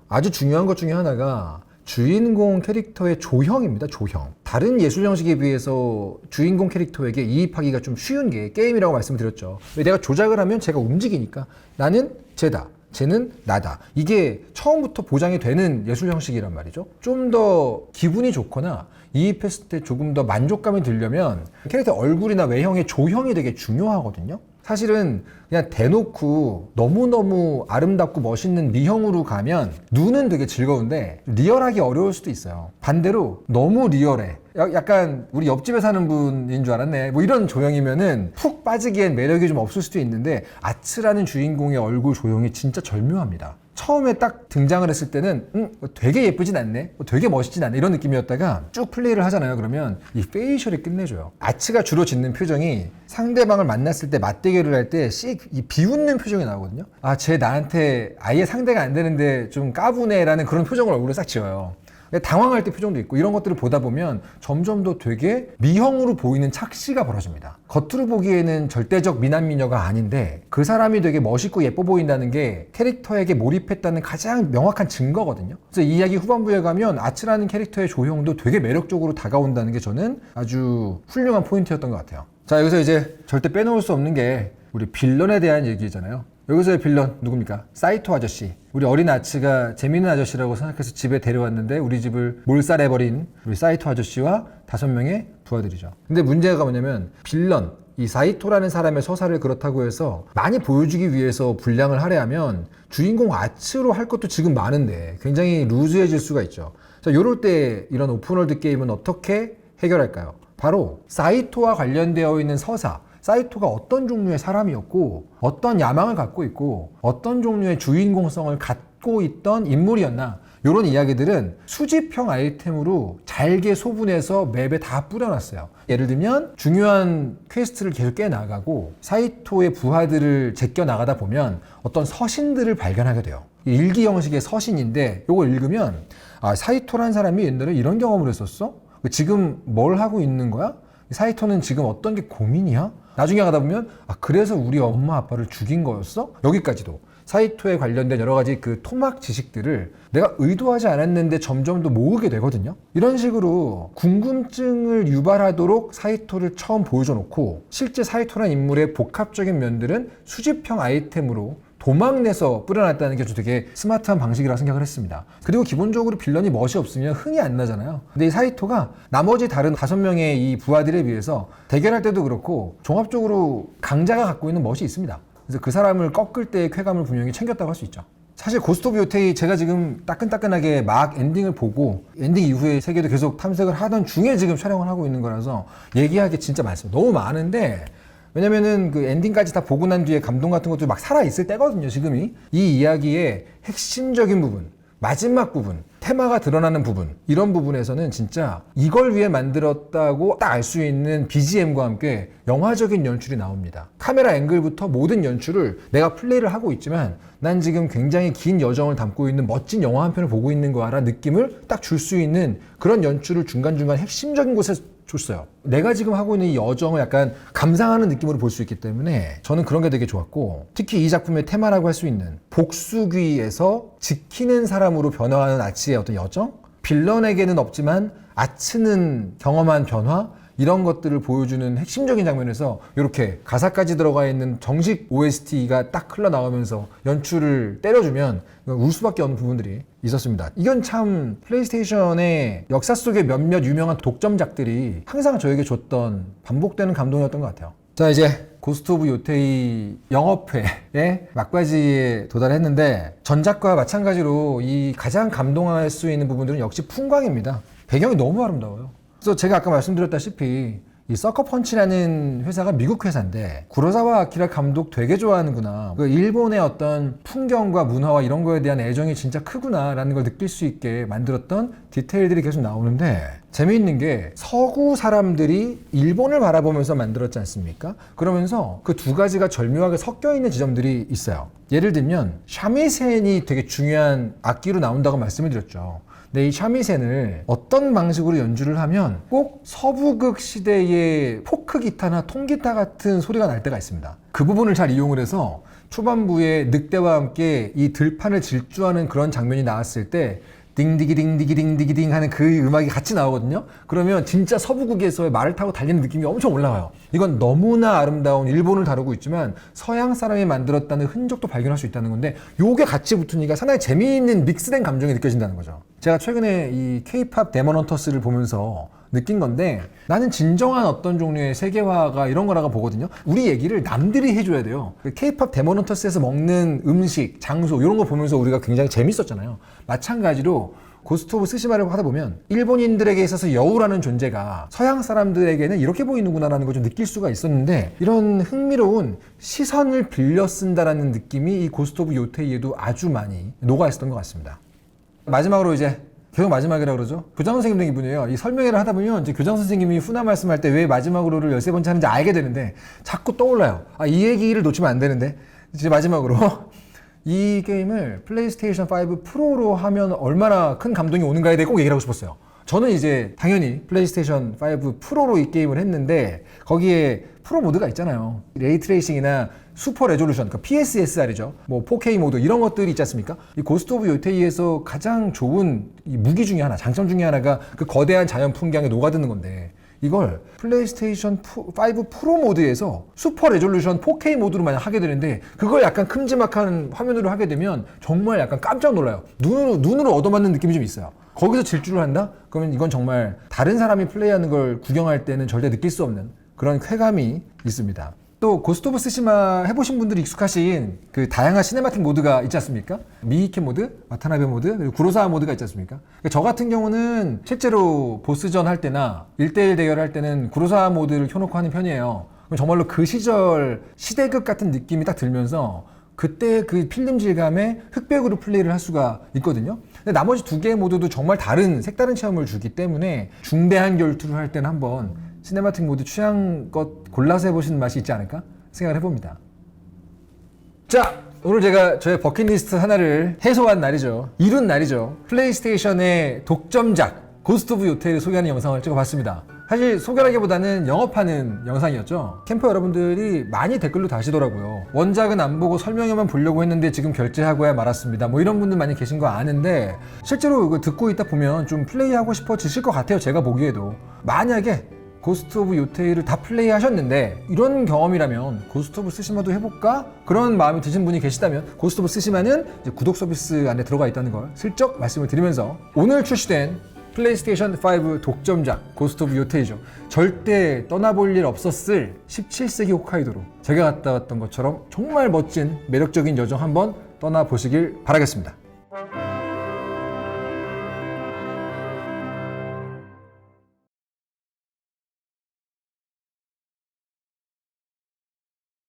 아주 중요한 것 중에 하나가 주인공 캐릭터의 조형입니다. 조형. 다른 예술 형식에 비해서 주인공 캐릭터에게 이입하기가 좀 쉬운 게 게임이라고 말씀드렸죠. 내가 조작을 하면 제가 움직이니까 나는 쟤다, 쟤는 나다. 이게 처음부터 보장이 되는 예술 형식이란 말이죠. 좀 더 기분이 좋거나 이입했을 때 조금 더 만족감이 들려면 캐릭터 얼굴이나 외형의 조형이 되게 중요하거든요. 사실은 그냥 대놓고 너무너무 아름답고 멋있는 미형으로 가면 눈은 되게 즐거운데 리얼하기 어려울 수도 있어요. 반대로 너무 리얼해, 약간 우리 옆집에 사는 분인 줄 알았네, 뭐 이런 조형이면은 푹 빠지기엔 매력이 좀 없을 수도 있는데, 아츠라는 주인공의 얼굴 조형이 진짜 절묘합니다. 처음에 딱 등장을 했을 때는 되게 예쁘진 않네, 되게 멋있진 않네, 이런 느낌이었다가 쭉 플레이를 하잖아요. 그러면 이 페이셜이 끝내줘요. 아츠가 주로 짓는 표정이 상대방을 만났을 때 맞대결을 할 때 이 비웃는 표정이 나오거든요. 아, 쟤 나한테 아예 상대가 안 되는데 좀 까부네라는 그런 표정을 얼굴에 싹 지어요. 당황할 때 표정도 있고, 이런 것들을 보다 보면 점점 더 되게 미형으로 보이는 착시가 벌어집니다. 겉으로 보기에는 절대적 미남 미녀가 아닌데 그 사람이 되게 멋있고 예뻐 보인다는 게 캐릭터에게 몰입했다는 가장 명확한 증거거든요. 그래서 이 이야기 후반부에 가면 아츠라는 캐릭터의 조형도 되게 매력적으로 다가온다는 게 저는 아주 훌륭한 포인트였던 것 같아요. 자, 여기서 이제 절대 빼놓을 수 없는 게 우리 빌런에 대한 얘기잖아요. 여기서의 빌런 누굽니까? 사이토 아저씨. 우리 어린 아츠가 재밌는 아저씨라고 생각해서 집에 데려왔는데 우리 집을 몰살해버린 우리 사이토 아저씨와 5명의 부하들이죠. 근데 문제가 뭐냐면, 빌런, 이 사이토라는 사람의 서사를 그렇다고 해서 많이 보여주기 위해서 분량을 할애하면 주인공 아츠로 할 것도 지금 많은데 굉장히 루즈해질 수가 있죠. 자, 요럴 때 이런 오픈월드 게임은 어떻게 해결할까요? 바로 사이토와 관련되어 있는 서사, 사이토가 어떤 종류의 사람이었고 어떤 야망을 갖고 있고 어떤 종류의 주인공성을 갖고 있던 인물이었나, 이런 이야기들은 수집형 아이템으로 잘게 소분해서 맵에 다 뿌려놨어요. 예를 들면 중요한 퀘스트를 계속 깨나가고 사이토의 부하들을 제껴 나가다 보면 어떤 서신들을 발견하게 돼요. 일기 형식의 서신인데 이걸 읽으면, 아, 사이토라는 사람이 옛날에 이런 경험을 했었어? 지금 뭘 하고 있는 거야? 사이토는 지금 어떤 게 고민이야? 나중에 가다 보면, 아, 그래서 우리 엄마 아빠를 죽인 거였어? 여기까지도 사이토에 관련된 여러 가지 그 토막 지식들을 내가 의도하지 않았는데 점점 더 모으게 되거든요. 이런 식으로 궁금증을 유발하도록 사이토를 처음 보여줘 놓고, 실제 사이토라는 인물의 복합적인 면들은 수집형 아이템으로 도망내서 뿌려놨다는 게 되게 스마트한 방식이라고 생각을 했습니다. 그리고 기본적으로 빌런이 멋이 없으면 흥이 안 나잖아요. 근데 이 사이토가 나머지 다른 5명의 이 부하들에 비해서 대결할 때도 그렇고 종합적으로 강자가 갖고 있는 멋이 있습니다. 그래서 그 사람을 꺾을 때의 쾌감을 분명히 챙겼다고 할 수 있죠. 사실 고스트 오브 요테이 제가 지금 따끈따끈하게 막 엔딩을 보고 엔딩 이후의 세계도 계속 탐색을 하던 중에 지금 촬영을 하고 있는 거라서 얘기할 게 진짜 많습니다. 너무 많은데, 왜냐면은 그 엔딩까지 다 보고 난 뒤에 감동 같은 것도 막 살아있을 때거든요, 지금이. 이 이야기의 핵심적인 부분, 마지막 부분, 테마가 드러나는 부분, 이런 부분에서는 진짜 이걸 위해 만들었다고 딱 알 수 있는 BGM과 함께 영화적인 연출이 나옵니다. 카메라 앵글부터 모든 연출을 내가 플레이를 하고 있지만 난 지금 굉장히 긴 여정을 담고 있는 멋진 영화 한 편을 보고 있는 거라는 느낌을 딱 줄 수 있는 그런 연출을 중간중간 핵심적인 곳에 줬어요. 내가 지금 하고 있는 이 여정을 약간 감상하는 느낌으로 볼 수 있기 때문에 저는 그런 게 되게 좋았고, 특히 이 작품의 테마라고 할 수 있는 복수귀에서 지키는 사람으로 변화하는 아치의 어떤 여정? 빌런에게는 없지만 아츠는 경험한 변화? 이런 것들을 보여주는 핵심적인 장면에서 이렇게 가사까지 들어가 있는 정식 OST가 딱 흘러나오면서 연출을 때려주면 울 수밖에 없는 부분들이 있었습니다. 이건 참 플레이스테이션의 역사 속의 몇몇 유명한 독점작들이 항상 저에게 줬던 반복되는 감동이었던 것 같아요. 자, 이제 고스트 오브 요테이 영업회의 막바지에 도달했는데, 전작과 마찬가지로 이 가장 감동할 수 있는 부분들은 역시 풍광입니다. 배경이 너무 아름다워요. 그래서 제가 아까 말씀드렸다시피 이 서커펀치라는 회사가 미국 회사인데 구로사와 아키라 감독 되게 좋아하는구나, 그 일본의 어떤 풍경과 문화와 이런 거에 대한 애정이 진짜 크구나 라는 걸 느낄 수 있게 만들었던 디테일들이 계속 나오는데, 재미있는 게 서구 사람들이 일본을 바라보면서 만들었지 않습니까? 그러면서 그 두 가지가 절묘하게 섞여 있는 지점들이 있어요. 예를 들면 샤미센이 되게 중요한 악기로 나온다고 말씀을 드렸죠. 근데 이 샤미센을 어떤 방식으로 연주를 하면 꼭 서부극 시대의 포크 기타나 통기타 같은 소리가 날 때가 있습니다. 그 부분을 잘 이용을 해서 초반부에 늑대와 함께 이 들판을 질주하는 그런 장면이 나왔을 때 딩디기딩디기딩디기딩 하는 그 음악이 같이 나오거든요. 그러면 진짜 서부국에서의 말을 타고 달리는 느낌이 엄청 올라와요. 이건 너무나 아름다운 일본을 다루고 있지만 서양 사람이 만들었다는 흔적도 발견할 수 있다는 건데, 요게 같이 붙으니까 상당히 재미있는 믹스된 감정이 느껴진다는 거죠. 제가 최근에 이 K-팝 데몬 헌터스를 보면서 느낀 건데, 나는 진정한 어떤 종류의 세계화가 이런 거라고 보거든요. 우리 얘기를 남들이 해줘야 돼요. K-팝 데몬 헌터스에서 먹는 음식, 장소 이런 거 보면서 우리가 굉장히 재밌었잖아요. 마찬가지로 고스트 오브 스시마를 하다 보면 일본인들에게 있어서 여우라는 존재가 서양 사람들에게는 이렇게 보이는구나라는 걸 좀 느낄 수가 있었는데, 이런 흥미로운 시선을 빌려 쓴다라는 느낌이 이 고스트 오브 요테이에도 아주 많이 녹아있었던 것 같습니다. 마지막으로 이제 계속 마지막이라고 그러죠. 교장 선생님 된 기분이에요. 이 설명회를 하다 보면 이제 교장 선생님이 훈화 말씀할 때 왜 마지막으로를 13번째 하는지 알게 되는데 자꾸 떠올라요. 아, 이 얘기를 놓치면 안 되는데. 이제 마지막으로 이 게임을 플레이스테이션 5 프로로 하면 얼마나 큰 감동이 오는가에 대해 꼭 얘기를 하고 싶었어요. 저는 이제 당연히 플레이스테이션 5 프로로 이 게임을 했는데 거기에 프로 모드가 있잖아요. 레이트레이싱이나 슈퍼 레졸루션, 그러니까 PSSR이죠. 뭐 4K 모드 이런 것들이 있지 않습니까? 이 고스트 오브 요테이에서 가장 좋은 이 무기 중에 하나, 장점 중에 하나가 그 거대한 자연 풍경에 녹아드는 건데, 이걸 플레이스테이션 5 프로 모드에서 슈퍼 레졸루션 4K 모드로 만약 하게 되는데, 그걸 약간 큼지막한 화면으로 하게 되면 정말 약간 깜짝 놀라요. 눈으로 얻어맞는 느낌이 좀 있어요. 거기서 질주를 한다? 그러면 이건 정말 다른 사람이 플레이하는 걸 구경할 때는 절대 느낄 수 없는 그런 쾌감이 있습니다. 또 고스트 오브 스시마 해보신 분들이 익숙하신 그 다양한 시네마틱 모드가 있지 않습니까? 미이케 모드, 와타나베 모드, 그리고 구로사와 모드가 있지 않습니까? 저 같은 경우는 실제로 보스전 할 때나 1대1 대결할 때는 구로사와 모드를 켜놓고 하는 편이에요. 그럼 정말로 그 시절 시대극 같은 느낌이 딱 들면서 그때 그 필름 질감에 흑백으로 플레이를 할 수가 있거든요. 근데 나머지 두 개의 모드도 정말 색다른 체험을 주기 때문에 중대한 결투를 할 때는 한번 시네마틱 모드 취향껏 골라서 해보시는 맛이 있지 않을까 생각을 해봅니다. 자, 오늘 제가 저의 버킷리스트 하나를 해소한 날이죠. 이룬 날이죠. 플레이스테이션의 독점작 고스트 오브 요테이를 소개하는 영상을 찍어봤습니다. 사실 소개하기보다는 영업하는 영상이었죠. 캠퍼 여러분들이 많이 댓글로 다시더라고요. 원작은 안 보고 설명회만 보려고 했는데 지금 결제하고야 말았습니다. 뭐 이런 분들 많이 계신 거 아는데, 실제로 이거 듣고 있다 보면 좀 플레이하고 싶어지실 것 같아요. 제가 보기에도. 만약에 고스트 오브 요테이를 다 플레이 하셨는데 이런 경험이라면 고스트 오브 스시마도 해볼까? 그런 마음이 드신 분이 계시다면 고스트 오브 스시마는 이제 구독 서비스 안에 들어가 있다는 걸 슬쩍 말씀을 드리면서, 오늘 출시된 플레이스테이션 5 독점작 고스트 오브 요테이죠. 절대 떠나볼 일 없었을 17세기 홋카이도로 제가 갔다 왔던 것처럼 정말 멋진 매력적인 여정 한번 떠나보시길 바라겠습니다.